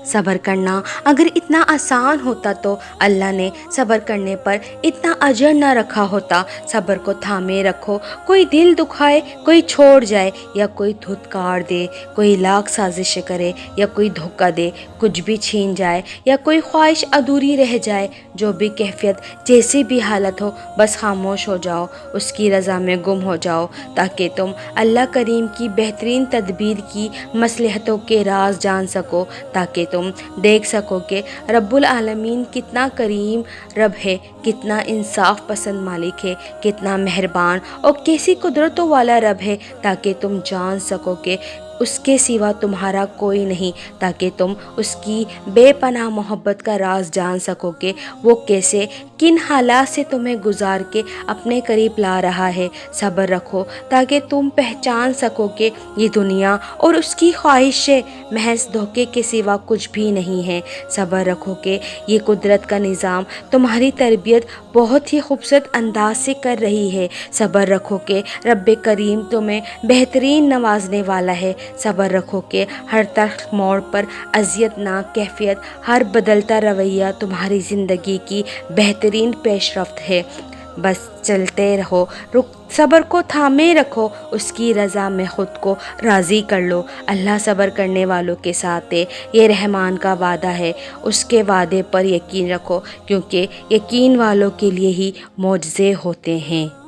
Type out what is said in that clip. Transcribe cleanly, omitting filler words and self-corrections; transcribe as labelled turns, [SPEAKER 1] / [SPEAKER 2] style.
[SPEAKER 1] صبر کرنا اگر اتنا آسان ہوتا تو اللہ نے صبر کرنے پر اتنا اجر نہ رکھا ہوتا۔ صبر کو تھامے رکھو، کوئی دل دکھائے، کوئی چھوڑ جائے یا کوئی دھتکار دے، کوئی لاکھ سازشیں کرے یا کوئی دھوکہ دے، کچھ بھی چھین جائے یا کوئی خواہش ادھوری رہ جائے، جو بھی کیفیت جیسی بھی حالت ہو، بس خاموش ہو جاؤ، اس کی رضا میں گم ہو جاؤ، تاکہ تم اللہ کریم کی بہترین تدبیر کی مصلحتوں کے راز جان سکو، تاکہ تم دیکھ سکو کہ رب العالمین کتنا کریم رب ہے، کتنا انصاف پسند مالک ہے، کتنا مہربان اور کیسی قدرتوں والا رب ہے، تاکہ تم جان سکو کہ اس کے سوا تمہارا کوئی نہیں، تاکہ تم اس کی بے پناہ محبت کا راز جان سکو کہ وہ کیسے کن حالات سے تمہیں گزار کے اپنے قریب لا رہا ہے۔ صبر رکھو تاکہ تم پہچان سکو کہ یہ دنیا اور اس کی خواہشیں محض دھوکے کے سوا کچھ بھی نہیں ہیں۔ صبر رکھو کہ یہ قدرت کا نظام تمہاری تربیت بہت ہی خوبصورت انداز سے کر رہی ہے۔ صبر رکھو کہ رب کریم تمہیں بہترین نوازنے والا ہے۔ صبر رکھو کہ ہر تلخ موڑ پر اذیت ناک کیفیت، ہر بدلتا رویہ تمہاری زندگی کی بہترین پیش رفت ہے۔ بس چلتے رہو، صبر کو تھامے رکھو، اس کی رضا میں خود کو راضی کر لو۔ اللہ صبر کرنے والوں کے ساتھ ہے، یہ رحمان کا وعدہ ہے، اس کے وعدے پر یقین رکھو، کیونکہ یقین والوں کے لیے ہی معجزے ہوتے ہیں۔